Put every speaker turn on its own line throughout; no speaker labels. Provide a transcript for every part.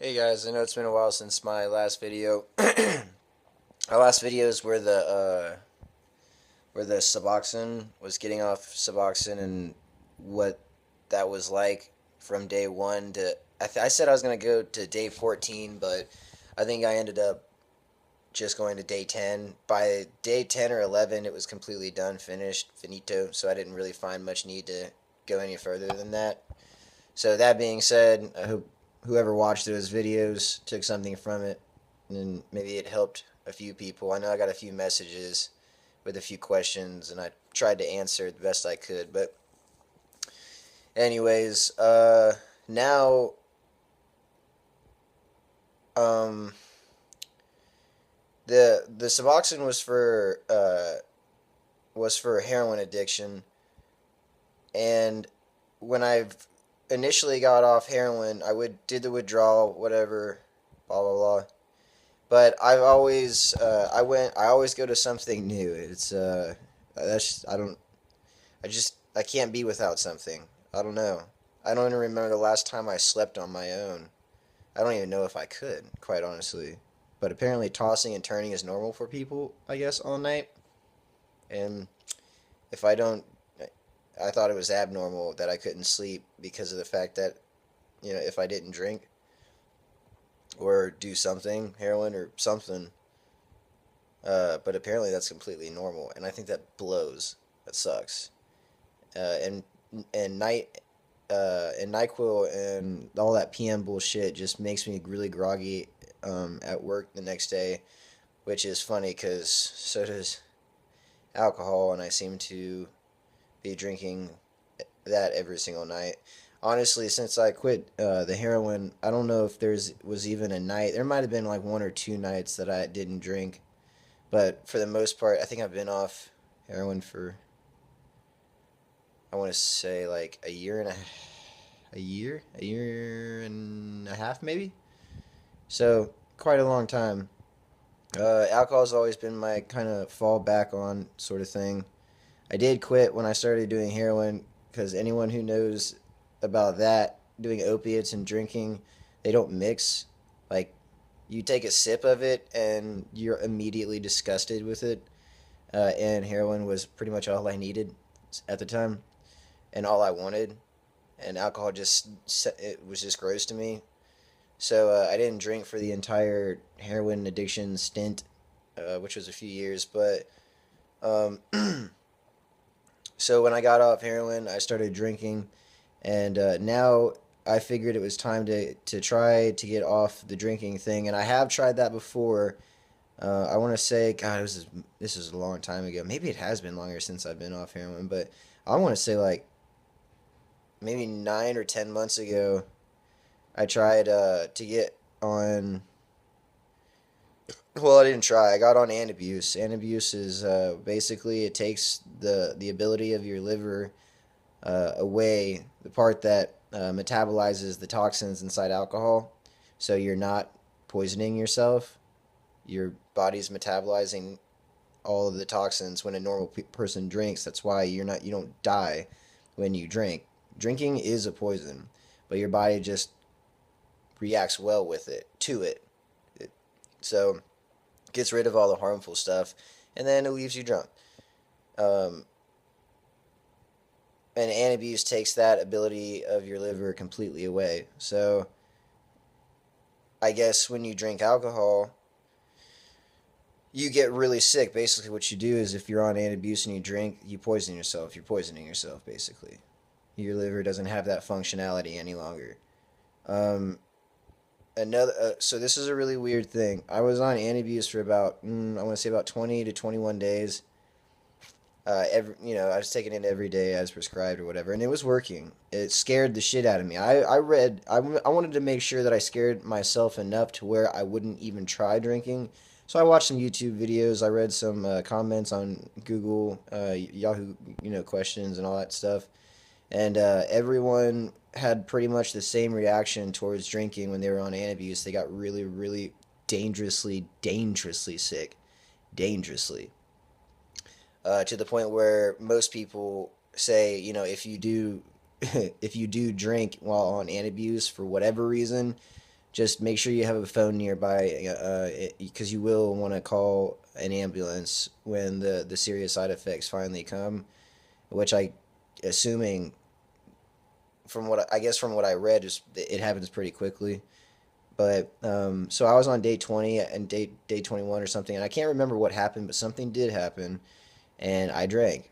Hey guys, I know it's been a while since my last video. My last video is where the Suboxone was getting off Suboxone and what that was like from day one to I said I was gonna go to day 14, but I think I ended up just going to day 10. By day 10 or 11, it was completely done, finished, finito. So I didn't really find much need to go any further than that. So that being said, I hope whoever watched those videos took something from it, and maybe it helped a few people. I know I got a few messages with a few questions, and I tried to answer the best I could. But anyways, now um, the Suboxone was for heroin addiction, and when I initially got off heroin, I would did the withdrawal, whatever, blah blah blah. But I always go to something new. That's I can't be without something. I don't know. I don't even remember the last time I slept on my own. I don't even know if I could, quite honestly. But apparently tossing and turning is normal for people, I guess, all night. And if I don't I thought it was abnormal that I couldn't sleep because of the fact that, if I didn't drink or do something, heroin or something. But apparently that's completely normal, and I think that blows. That sucks. And and night and Nyquil and all that PM bullshit just makes me really groggy at work the next day, which is funny because so does alcohol, and I seem to be drinking that every single night. Honestly, since I quit the heroin, I don't know if there's was even a night. There might have been like one or two nights that I didn't drink, but for the most part, I think I've been off heroin for I want to say like a year and a half maybe. So quite a long time. Alcohol's always been my kind of fall back on sort of thing. I did quit when I started doing heroin because anyone who knows about that, doing opiates and drinking, they don't mix. Like, you take a sip of it and you're immediately disgusted with it. And heroin was pretty much all I needed at the time and all I wanted. And alcohol it was just gross to me. So I didn't drink for the entire heroin addiction stint, which was a few years. But um, so when I got off heroin, I started drinking, and now I figured it was time to try to get off the drinking thing, and I have tried that before. I want to say, God, this is a long time ago. Maybe it has been longer since I've been off heroin, but I want to say like maybe 9 or 10 months ago. I tried to get on. Well, I didn't try. I got on Antabuse. Antabuse is basically it takes the ability of your liver away, the part that metabolizes the toxins inside alcohol, so you're not poisoning yourself. Your body's metabolizing all of the toxins when a normal person drinks. That's why you don't die when you drink. Drinking is a poison, but your body just reacts well with it it so gets rid of all the harmful stuff, and then it leaves you drunk. Um, and Antabuse takes that ability of your liver completely away. So I guess when you drink alcohol, you get really sick. Basically, what you do is if you're on Antabuse and you drink, you poison yourself. You're poisoning yourself, basically. Your liver doesn't have that functionality any longer. Um, so this is a really weird thing. I was on Antabuse for about I want to say about 20 to 21 days. I was taking it every day as prescribed or whatever, and it was working. It scared the shit out of me. I wanted to make sure that I scared myself enough to where I wouldn't even try drinking. So I watched some YouTube videos. I read some comments on Google, Yahoo, questions and all that stuff. And everyone had pretty much the same reaction towards drinking when they were on Antabuse. They got really, really dangerously sick. Dangerously. To the point where most people say, if you do if you do drink while on Antabuse for whatever reason, just make sure you have a phone nearby, because you will want to call an ambulance when the serious side effects finally come, which I assuming from what I guess from what I read is it happens pretty quickly. But so I was on day 20 and day 21 or something, and I can't remember what happened, but something did happen, and I drank.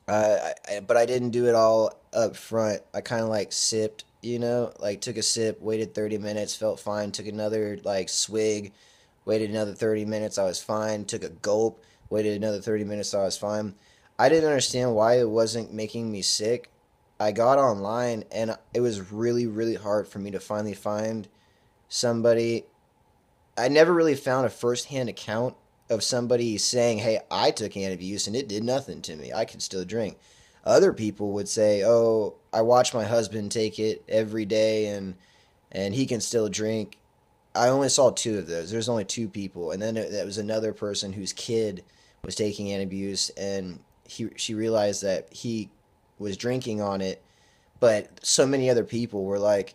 But I didn't do it all up front. I kind of like sipped, like took a sip, waited 30 minutes, felt fine, took another like swig, waited another 30 minutes, I was fine, took a gulp, waited another 30 minutes, I was fine. I didn't understand why it wasn't making me sick. I got online and it was really, really hard for me to finally find somebody. I never really found a first-hand account of somebody saying, "Hey, I took Antabuse and it did nothing to me. I could still drink." Other people would say, "Oh, I watch my husband take it every day and he can still drink." I only saw two of those. There's only two people, and then there was another person whose kid was taking Antabuse, and she realized that he was drinking on it, but so many other people were like,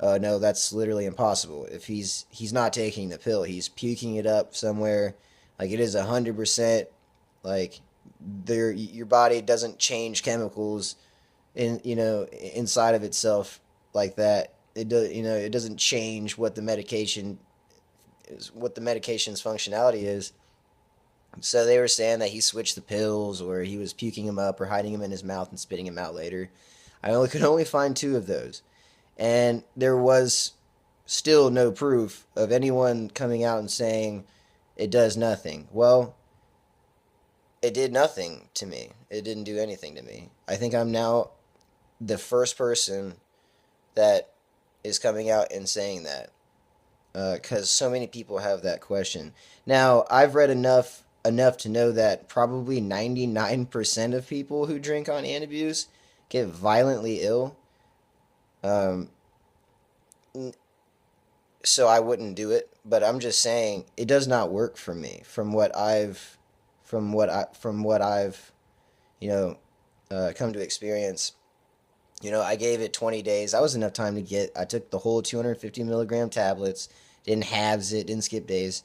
no, that's literally impossible. If he's not taking the pill, he's puking it up somewhere. Like it is 100%. Like there, your body doesn't change chemicals inside of itself like that. It does. It doesn't change what the medication is, what the medication's functionality is. So they were saying that he switched the pills, or he was puking them up, or hiding them in his mouth and spitting them out later. I could only find two of those, and there was still no proof of anyone coming out and saying it does nothing. Well, it did nothing to me. It didn't do anything to me. I think I'm now the first person that is coming out and saying that, because so many people have that question. Now, I've read enough to know that probably 99% of people who drink on Antabuse get violently ill. Um, so I wouldn't do it, but I'm just saying it does not work for me from what I've you know come to experience. I gave it 20 days. That was enough time to I took the whole 250 milligram tablets, didn't halves it, didn't skip days.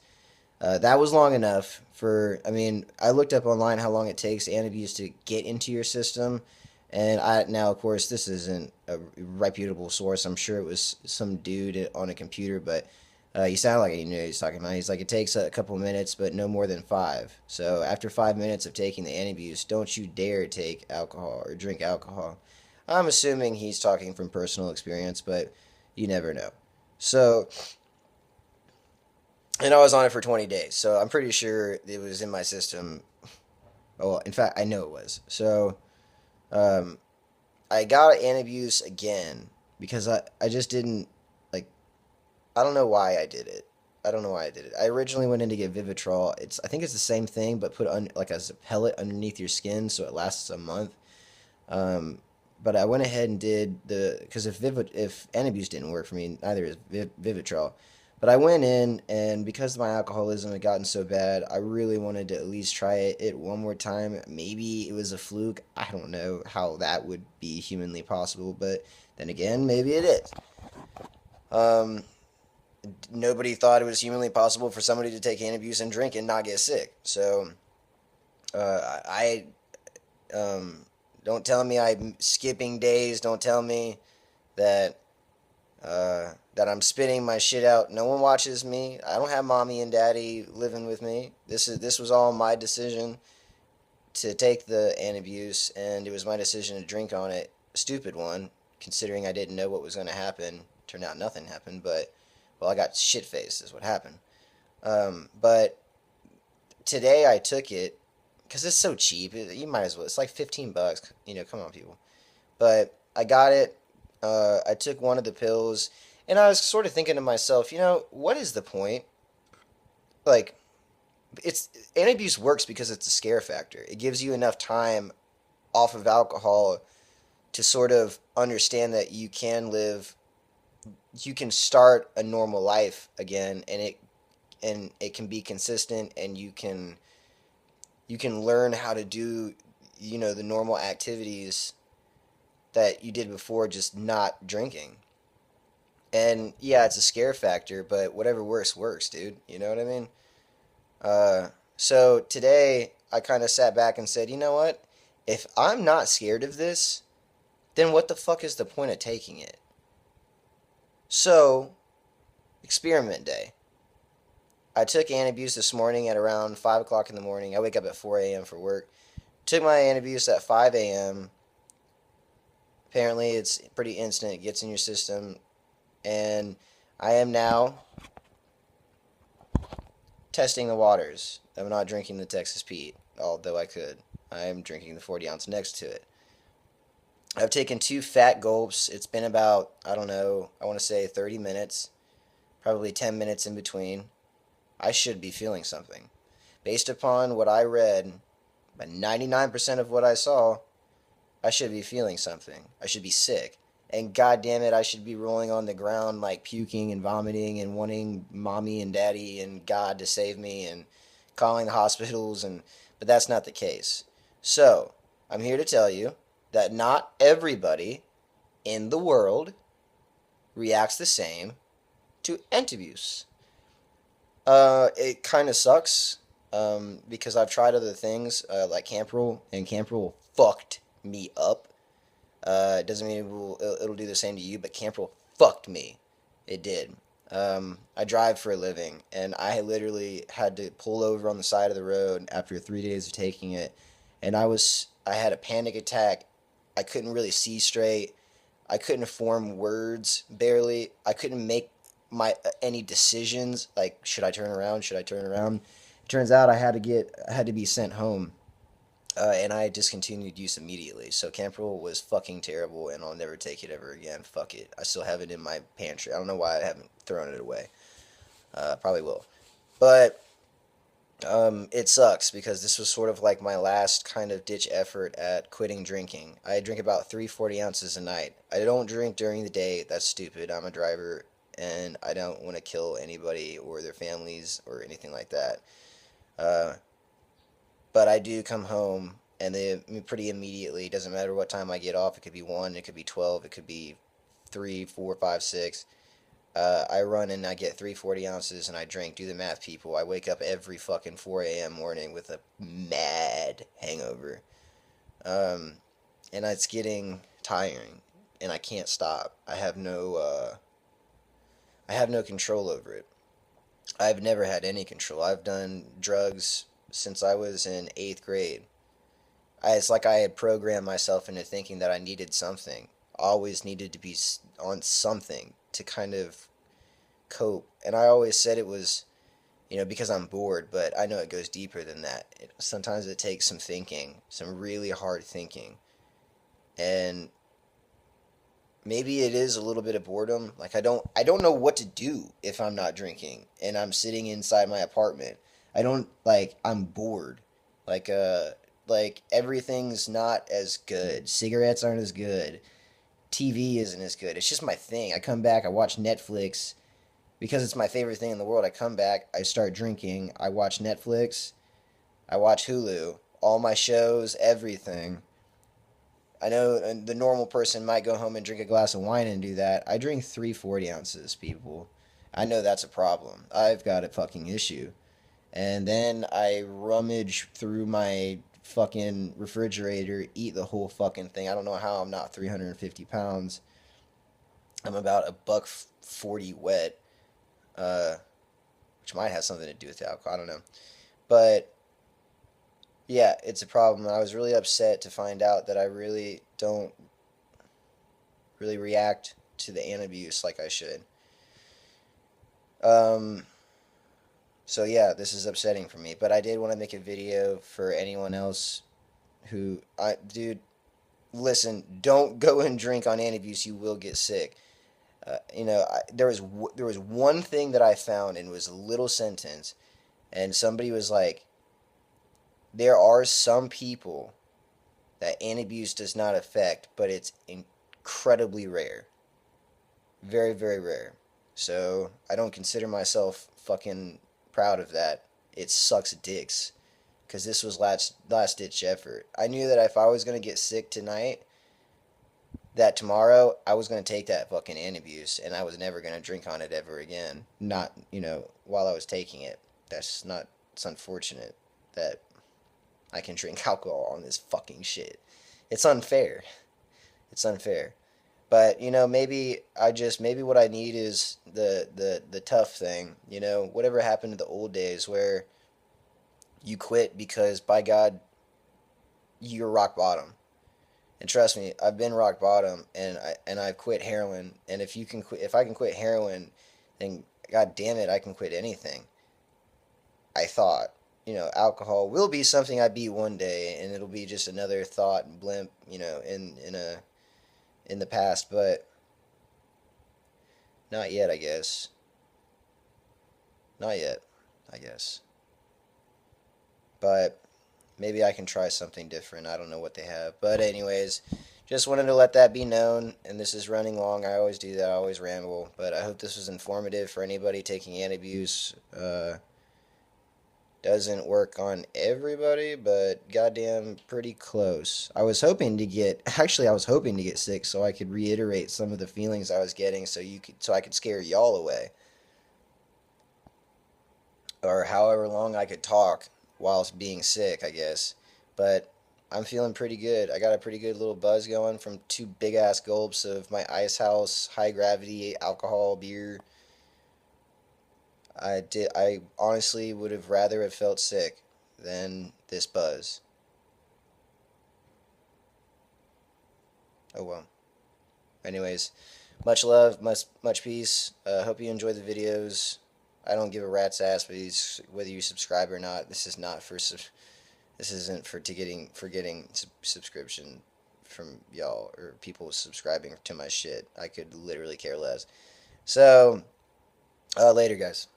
That was long enough I mean, I looked up online how long it takes Antabuse to get into your system. And now, of course, this isn't a reputable source. I'm sure it was some dude on a computer, but he sounded like he knew what he was talking about. He's like, it takes a couple minutes, but no more than 5. So after 5 minutes of taking the Antabuse, don't you dare take alcohol or drink alcohol. I'm assuming he's talking from personal experience, but you never know. So, and I was on it for 20 days, so I'm pretty sure it was in my system. Oh, in fact, I know it was. So, um, I got Antabuse again because I just didn't, like, I don't know why I did it. I don't know why I did it. I originally went in to get Vivitrol. I think it's the same thing, but put like as a pellet underneath your skin, so it lasts a month. Um, but I went ahead and did because if Antabuse didn't work for me, neither is Vivitrol. But I went in, and because my alcoholism had gotten so bad, I really wanted to at least try it one more time. Maybe it was a fluke. I don't know how that would be humanly possible, but then again, maybe it is. Um, Nobody thought it was humanly possible for somebody to take Antabuse and drink and not get sick. So, I don't tell me I'm skipping days. Don't tell me that that I'm spitting my shit out. No one watches me. I don't have mommy and daddy living with me. This was all my decision to take the Antabuse, and it was my decision to drink on it. Stupid one, considering I didn't know what was going to happen. Turned out nothing happened, but well, I got shit faced is what happened. But today I took it because it's so cheap. You might as well. It's like $15. Come on, people. But I got it. I took one of the pills, and I was sort of thinking to myself, what is the point? Like, it's Antabuse works because it's a scare factor. It gives you enough time off of alcohol to sort of understand that you can start a normal life again, and it can be consistent, and you can learn how to do the normal activities that you did before, just not drinking. And yeah, it's a scare factor, but whatever works, works, dude. You know what I mean? So today I kind of sat back and said, you know what? If I'm not scared of this, then what the fuck is the point of taking it? So, experiment day. I took Antabuse this morning at around 5 o'clock in the morning. I wake up at 4 a.m. for work. Took my Antabuse at 5 a.m. Apparently, it's pretty instant. It gets in your system. And I am now testing the waters. I'm not drinking the Texas Pete, although I could. I am drinking the 40 ounce next to it. I've taken 2 fat gulps. It's been about, I don't know, I want to say 30 minutes, probably 10 minutes in between. I should be feeling something. Based upon what I read, but 99% of what I saw, I should be feeling something. I should be sick. And god damn it, I should be rolling on the ground like puking and vomiting and wanting mommy and daddy and God to save me and calling the hospitals, but that's not the case. So, I'm here to tell you that not everybody in the world reacts the same to Antabuse. It kind of sucks because I've tried other things like Campril, and Campril fucked me up. It doesn't mean it'll do the same to you, but Campril fucked me. It did. I drive for a living, and I literally had to pull over on the side of the road after 3 days of taking it, and I had a panic attack. I couldn't really see straight. I couldn't form words barely. I couldn't make any decisions like should I turn around? Should I turn around? It turns out I had to be sent home, and I discontinued use immediately. So Campril was fucking terrible, and I'll never take it ever again. Fuck it. I still have it in my pantry. I don't know why I haven't thrown it away. Probably will, but it sucks because this was sort of like my last kind of ditch effort at quitting drinking. I drink about 340 ounces a night. I don't drink during the day. That's stupid. I'm a driver and I don't want to kill anybody or their families or anything like that. Uh, but I do come home and pretty immediately. It doesn't matter what time I get off. It could be 1, it could be 12, it could be 3, 4, 5, 6. I run and I get 340 ounces and I drink. Do the math, people. I wake up every fucking 4 a.m. morning with a mad hangover. And it's getting tiring and I can't stop. I have no control over it. I've never had any control. I've done drugs since I was in 8th grade. It's like I had programmed myself into thinking that I needed something. Always needed to be on something to kind of cope. And I always said it was, because I'm bored, but I know it goes deeper than that. Sometimes it takes some thinking, some really hard thinking. And maybe it is a little bit of boredom. Like I don't know what to do if I'm not drinking and I'm sitting inside my apartment. I'm bored. Like like everything's not as good. Cigarettes aren't as good. TV isn't as good. It's just my thing. I come back, I watch Netflix because it's my favorite thing in the world. I come back, I start drinking, I watch Netflix, I watch Hulu, all my shows, everything. I know the normal person might go home and drink a glass of wine and do that. I drink 340 ounces, people. I know that's a problem. I've got a fucking issue. And then I rummage through my fucking refrigerator, eat the whole fucking thing. I don't know how I'm not 350 pounds. I'm about a buck 40 wet, which might have something to do with the alcohol. I don't know. But yeah, it's a problem. I was really upset to find out that I really don't really react to the Antabuse like I should. So yeah, this is upsetting for me. But I did want to make a video for anyone else dude, listen, don't go and drink on Antabuse. You will get sick. There was one thing that I found, and it was a little sentence, and somebody was like, there are some people that Antabuse does not affect, but it's incredibly rare. Very, very rare. So I don't consider myself fucking proud of that. It sucks dicks. Because this was last ditch effort. I knew that if I was going to get sick tonight, that tomorrow I was going to take that fucking Antabuse and I was never going to drink on it ever again. Not, while I was taking it. That's not, it's unfortunate that I can drink alcohol on this fucking shit. It's unfair. It's unfair. But, maybe what I need is the tough thing, whatever happened to the old days where you quit because by God, you're rock bottom. And trust me, I've been rock bottom, and I've quit heroin. And if I can quit heroin, then God damn it, I can quit anything. I thought, alcohol will be something I beat one day, and it'll be just another thought and blimp, in the past. But not yet, I guess. Not yet, I guess. But maybe I can try something different. I don't know what they have. But anyways, just wanted to let that be known. And this is running long. I always do that. I always ramble. But I hope this was informative for anybody taking Antabuse. Doesn't work on everybody, but goddamn pretty close. I was hoping to get sick so I could reiterate some of the feelings I was getting so I could scare y'all away. Or however long I could talk whilst being sick, I guess. But I'm feeling pretty good. I got a pretty good little buzz going from 2 big ass gulps of my Ice House high gravity alcohol beer. I honestly would have rather have felt sick than this buzz. Oh well. Anyways, much love, much peace. Hope you enjoy the videos. I don't give a rat's ass whether you subscribe or not. This is not for this isn't for getting subscription from y'all or people subscribing to my shit. I could literally care less. So, later, guys.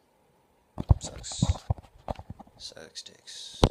Sucks dicks.